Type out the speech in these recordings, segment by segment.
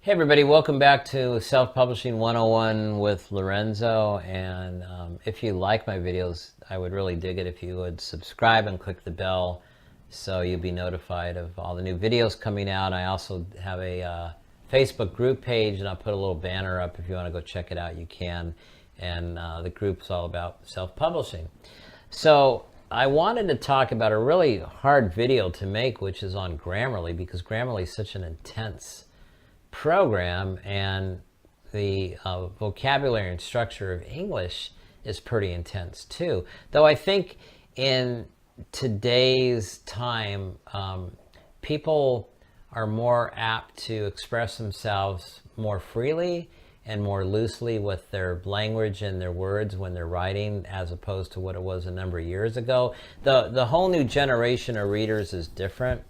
Hey everybody, welcome back to Self-Publishing 101 with Lorenzo. And if you like my videos, I would really dig it if you would subscribe and click the bell so you'll be notified of all the new videos coming out. I also have a Facebook group page, and I'll put a little banner up. If you want to go check it out, you can. And the group's all about self-publishing. So I wanted to talk about a really hard video to make, which is on Grammarly, because Grammarly is such an intense program, and the vocabulary and structure of English is pretty intense too. Though I think in today's time, people are more apt to express themselves more freely and more loosely with their language and their words when they're writing, as opposed to what it was a number of years ago. The whole new generation of readers is different.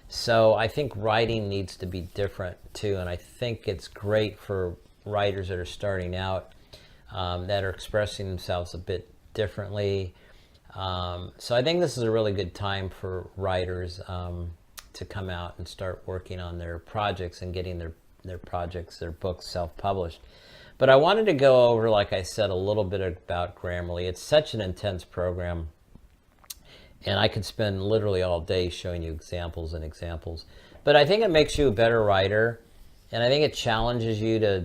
So I think writing needs to be different too, and I think it's great for writers that are starting out, that are expressing themselves a bit differently. So I think this is a really good time for writers to come out and start working on their projects and getting their projects, their books self-published. But I wanted to go over, like I said, a little bit about Grammarly. It's such an intense program, and I could spend literally all day showing you examples and examples. But I think it makes you a better writer, and I think it challenges you to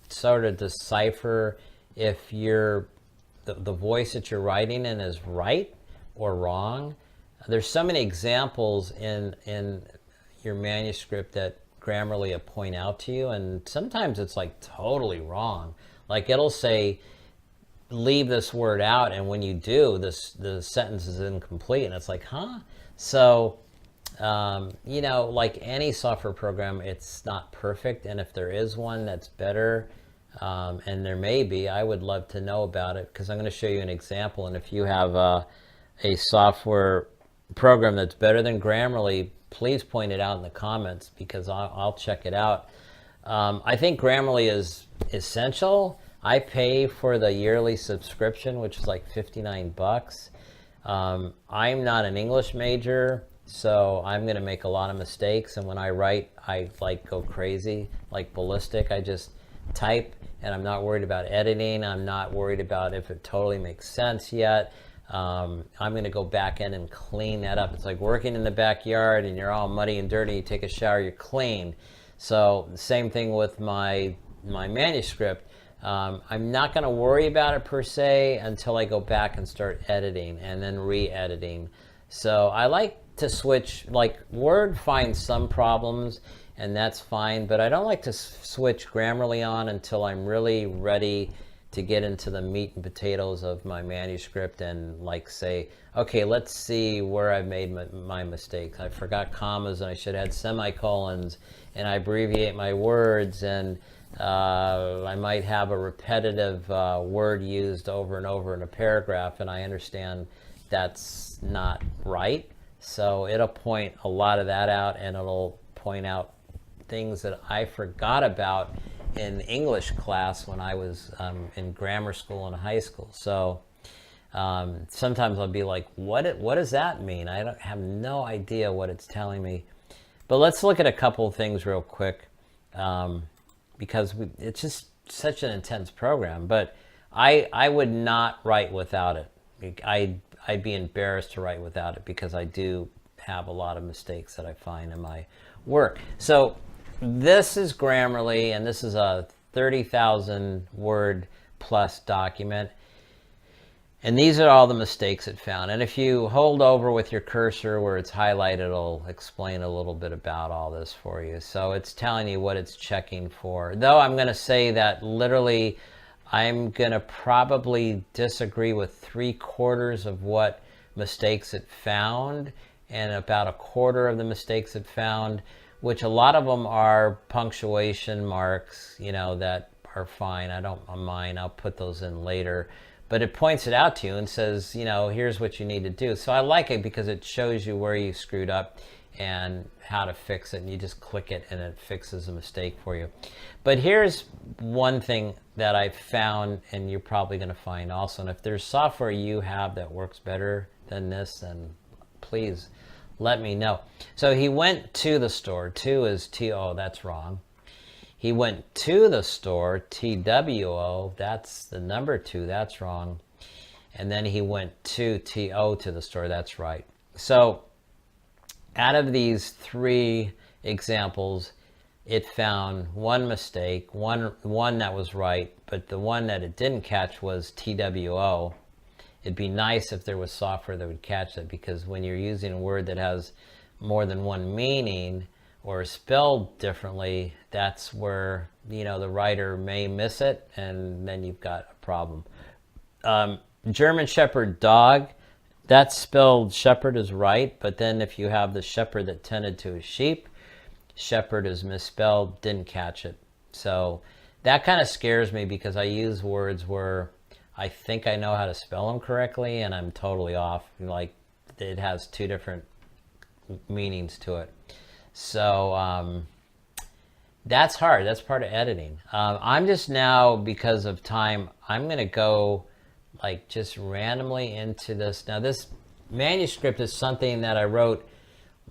sort of decipher if the voice that you're writing in is right or wrong. There's so many examples in your manuscript that Grammarly will point out to you, and sometimes it's like totally wrong. Like it'll say, leave this word out, and when you do, the sentence is incomplete, and it's like, huh? So you know, like any software program, it's not perfect, and if there is one that's better, and there may be, I would love to know about it, because I'm going to show you an example. And if you have a software program that's better than Grammarly, please point it out in the comments, because I'll check it out. I think Grammarly is essential. I pay for the yearly subscription, which is like 59 bucks. I'm not an English major, so I'm going to make a lot of mistakes. And when I write, I like go crazy, like ballistic. I just type, and I'm not worried about editing. I'm not worried about if it totally makes sense yet. I'm going to go back in and clean that up. It's like working in the backyard, and you're all muddy and dirty. You take a shower, you're clean. So the same thing with my manuscript. I'm not going to worry about it per se until I go back and start editing and then re-editing. So I like to switch, like Word finds some problems, and that's fine, but I don't like to switch Grammarly on until I'm really ready to get into the meat and potatoes of my manuscript and like say, okay, let's see where I made my mistakes. I forgot commas, and I should add semicolons, and I abbreviate my words, and I might have a repetitive word used over and over in a paragraph, and I understand that's not right. So it'll point a lot of that out, and it'll point out things that I forgot about in English class when I was in grammar school and high school. So sometimes I'll be like, what does that mean? I have no idea what it's telling me. But let's look at a couple of things real quick. Because it's just such an intense program. But I would not write without it. I'd be embarrassed to write without it, because I do have a lot of mistakes that I find in my work. So this is Grammarly, and this is a 30,000 word plus document. And these are all the mistakes it found. And if you hold over with your cursor where it's highlighted, it'll explain a little bit about all this for you. So it's telling you what it's checking for. Though I'm going to say that literally I'm going to probably disagree with 3/4 of what mistakes it found, and about 1/4 of the mistakes it found, which a lot of them are punctuation marks, you know, that are fine. I don't mind. I'll put those in later. But it points it out to you and says, you know, here's what you need to do. So I like it because it shows you where you screwed up and how to fix it. And you just click it and it fixes a mistake for you. But here's one thing that I found, and you're probably going to find also. And if there's software you have that works better than this, then please let me know. So he went to the store. To is T-O, that's wrong. He went to the store, TWO, that's the number 2, that's wrong. And then he went to TO to the store, that's right. So out of these 3 examples, it found one mistake, one that was right, but the one that it didn't catch was TWO. It'd be nice if there was software that would catch that, because when you're using a word that has more than one meaning or spelled differently, that's where, you know, the writer may miss it, and then you've got a problem. German Shepherd dog, that's spelled shepherd is right, but then if you have the shepherd that tended to a sheep, shepherd is misspelled, didn't catch it. So that kind of scares me, because I use words where I think I know how to spell them correctly and I'm totally off. Like, it has 2 different meanings to it. So that's hard. That's part of editing. I'm just now, because of time, I'm going to go like just randomly into this. Now, this manuscript is something that I wrote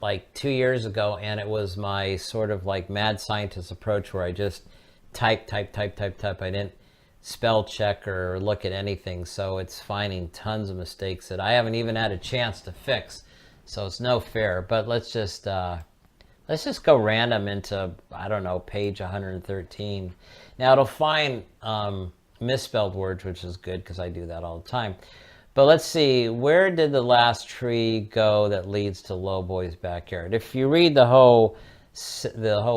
like 2 years ago, and it was my sort of like mad scientist approach, where I just type. I didn't spell check or look at anything, so it's finding tons of mistakes that I haven't even had a chance to fix. So it's no fair. But let's just go random into, I don't know, page 113. Now it'll find misspelled words, which is good, because I do that all the time. But let's see, where did the last tree go that leads to Lowboy's backyard? If you read the whole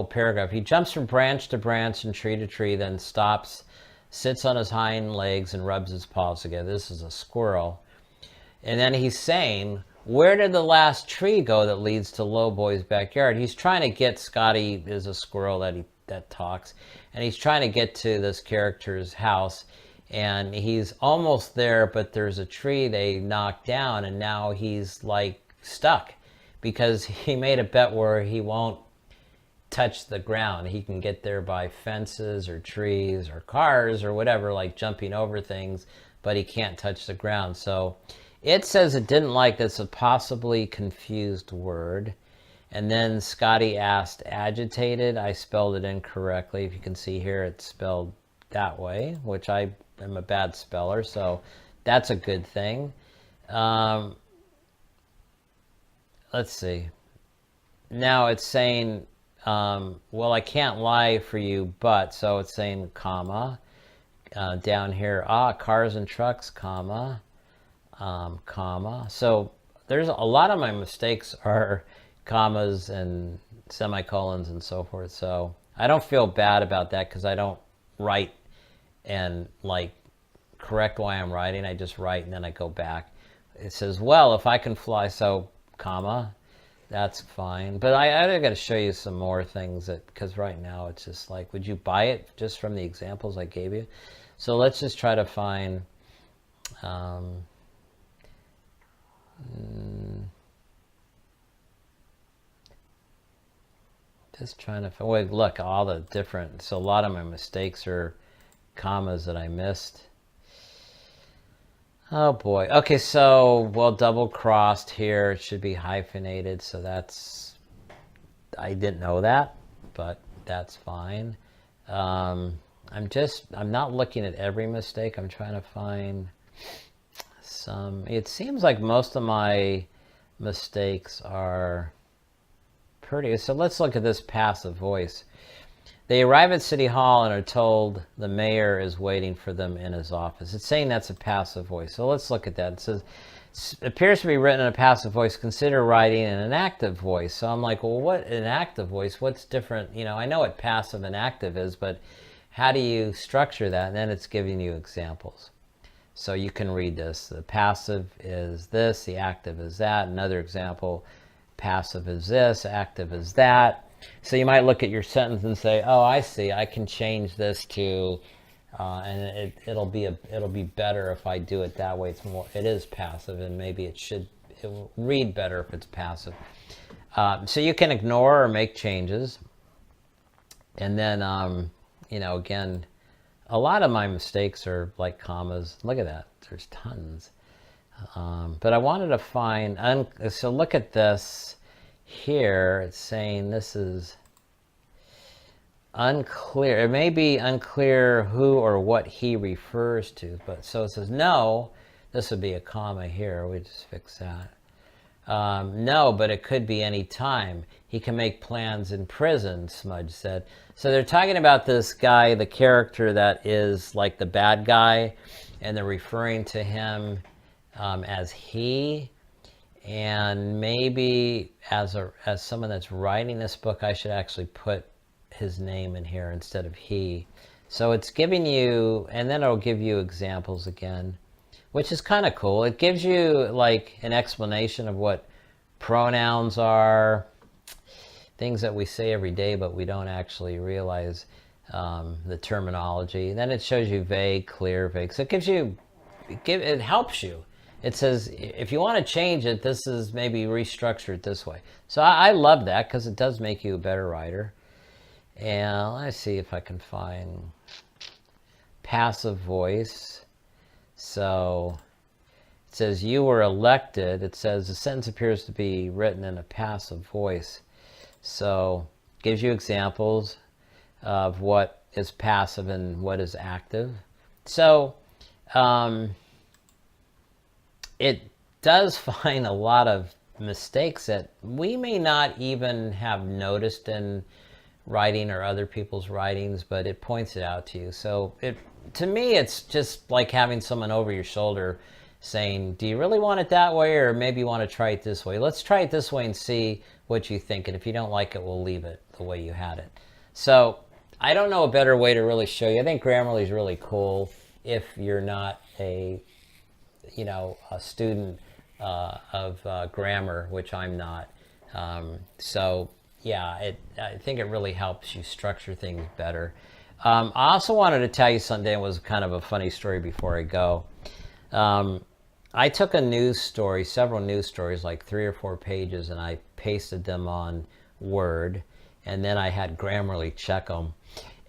paragraph, he jumps from branch to branch and tree to tree, then stops, sits on his hind legs, and rubs his paws together. This is a squirrel. And then he's saying, where did the last tree go that leads to Lowboy's backyard? He's trying to get, Scotty is a squirrel that talks, and he's trying to get to this character's house, and he's almost there, but there's a tree they knocked down, and now he's like stuck, because he made a bet where he won't touch the ground. He can get there by fences or trees or cars or whatever, like jumping over things, but he can't touch the ground. So it says it didn't like this, a possibly confused word. And then Scotty asked agitated. I spelled it incorrectly. If you can see here, it's spelled that way, which I am a bad speller, so that's a good thing. Let's see. Now it's saying, well, I can't lie for you, but, so it's saying comma. Down here, cars and trucks, comma. Comma. So there's a lot of my mistakes are commas and semicolons and so forth. So I don't feel bad about that, because I don't write and like correct why I'm writing. I just write and then I go back. It says, well, if I can fly, so comma, that's fine. But I got to show you some more things, that because right now it's just like, would you buy it just from the examples I gave you? So let's just try to find just trying to find, wait, look, all the different, so a lot of my mistakes are commas that I missed. Oh boy. Okay, so, well, double crossed here, it should be hyphenated, so that's, I didn't know that, but that's fine. I'm not looking at every mistake. I'm trying to find some. It seems like most of my mistakes are pretty. So let's look at this passive voice. They arrive at City Hall and are told the mayor is waiting for them in his office. It's saying that's a passive voice. So let's look at that. It says, appears to be written in a passive voice. Consider writing in an active voice. So I'm like, well, what an active voice? What's different? You know, I know what passive and active is, but how do you structure that? And then it's giving you examples. So you can read this. The passive is this, the active is that. Another example, passive is this, active is that. So you might look at your sentence and say, oh, I see, I can change this to, and it'll be better if I do it that way. It is passive, and maybe it will read better if it's passive. So you can ignore or make changes. And then, you know, again, a lot of my mistakes are like commas. Look at that, there's tons. But I wanted to find, so look at this here. It's saying this is, unclear. It may be unclear who or what he refers to, but so it says no. This would be a comma here. We just fix that. No, but it could be any time. He can make plans in prison, Smudge said. So they're talking about this guy, the character that is like the bad guy, and they're referring to him as he. And maybe as someone that's writing this book, I should actually put his name in here instead of he. So it's giving you, and then it'll give you examples again, which is kind of cool. It gives you like an explanation of what pronouns are, things that we say every day but we don't actually realize the terminology. Then it shows you vague, clear, vague. So it gives you, it helps you. It says if you want to change it, this is maybe restructured this way. So I love that because it does make you a better writer. And let's see if I can find passive voice. So it says you were elected. It says the sentence appears to be written in a passive voice. So it gives you examples of what is passive and what is active. So it does find a lot of mistakes that we may not even have noticed in writing or other people's writings, but it points it out to you. So to me, it's just like having someone over your shoulder saying, do you really want it that way, or maybe you want to try it this way? Let's try it this way and see what you think, and if you don't like it, we'll leave it the way you had it. So I don't know a better way to really show you. I think Grammarly is really cool if you're not a student of grammar, which I'm not. So yeah, I think it really helps you structure things better. I also wanted to tell you something. It was kind of a funny story before I go. I took a news story, several news stories, like 3 or 4 pages, and I pasted them on Word, and then I had Grammarly check them.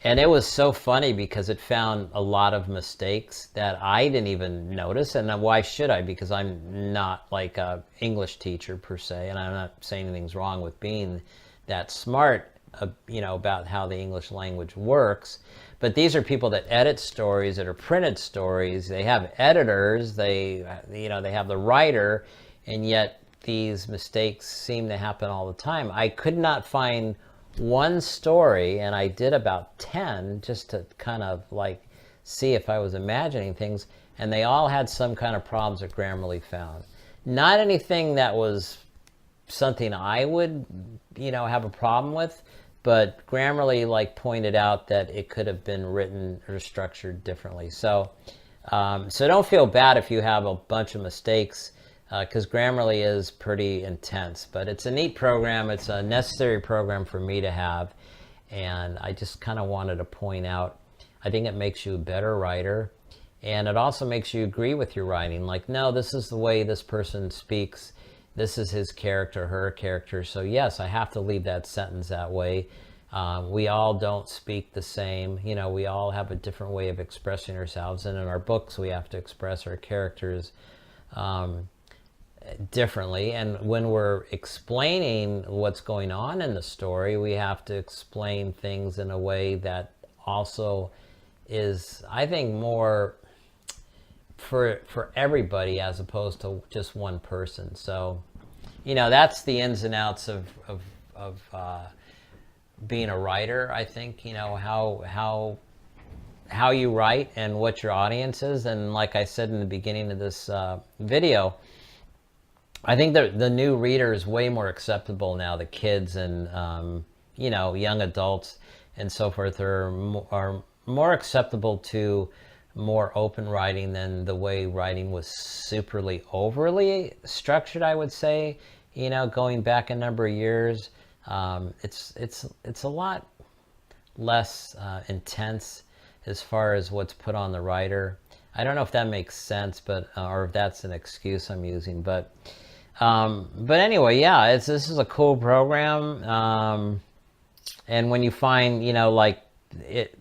And it was so funny because it found a lot of mistakes that I didn't even notice. And why should I? Because I'm not like an English teacher per se, and I'm not saying anything's wrong with being that smart, about how the English language works. But these are people that edit stories, that are printed stories. They have editors. They have the writer, and yet these mistakes seem to happen all the time. I could not find one story, and I did about 10 just to kind of like see if I was imagining things, and they all had some kind of problems that Grammarly found. Not anything that was something I would, have a problem with, but Grammarly like pointed out that it could have been written or structured differently. So don't feel bad if you have a bunch of mistakes, because Grammarly is pretty intense, but it's a neat program. It's a necessary program for me to have, and I just kind of wanted to point out, I think it makes you a better writer, and it also makes you agree with your writing. Like, no, this is the way this person speaks. This is his character, her character. So yes, I have to leave that sentence that way. We all don't speak the same. We all have a different way of expressing ourselves, and in our books, we have to express our characters differently. And when we're explaining what's going on in the story, we have to explain things in a way that also is, I think, more for everybody as opposed to just one person. So that's the ins and outs of being a writer. I think how you write and what your audience is. And like I said in the beginning of this video, I think the new reader is way more acceptable now. The kids and young adults and so forth are more acceptable to more open writing than the way writing was overly structured, I would say. Going back a number of years, it's a lot less intense as far as what's put on the writer. I don't know if that makes sense, but or if that's an excuse I'm using, but anyway, yeah, this is a cool program, and when you find like it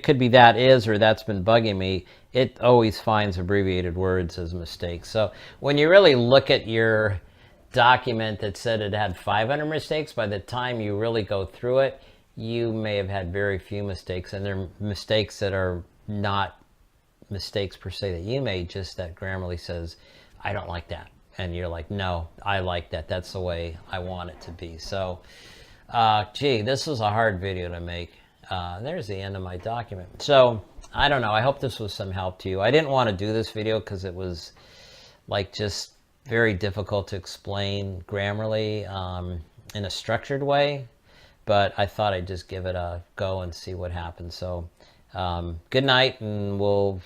could be that is, or that's been bugging me, it always finds abbreviated words as mistakes. So when you really look at your document that said it had 500 mistakes, by the time you really go through it, you may have had very few mistakes, and they're mistakes that are not mistakes per se that you made, just that Grammarly says, I don't like that. And you're like, no, I like that. That's the way I want it to be. So, gee, this was a hard video to make. There's the end of my document. So, I don't know. I hope this was some help to you. I didn't want to do this video because it was like just very difficult to explain Grammarly in a structured way. But I thought I'd just give it a go and see what happens. So, good night, and we'll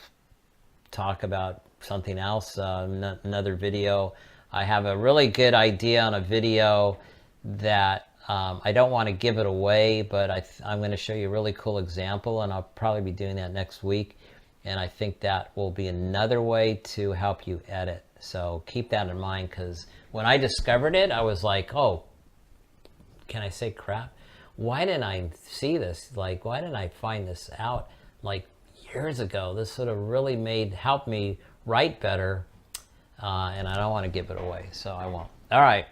talk about something else, another video. I have a really good idea on a video that I don't want to give it away, but I'm going to show you a really cool example, and I'll probably be doing that next week. And I think that will be another way to help you edit. So keep that in mind, because when I discovered it, I was like, oh, can I say crap? Why didn't I see this? Like, why didn't I find this out like years ago? This would have really helped me write better, and I don't want to give it away, so I won't. All right.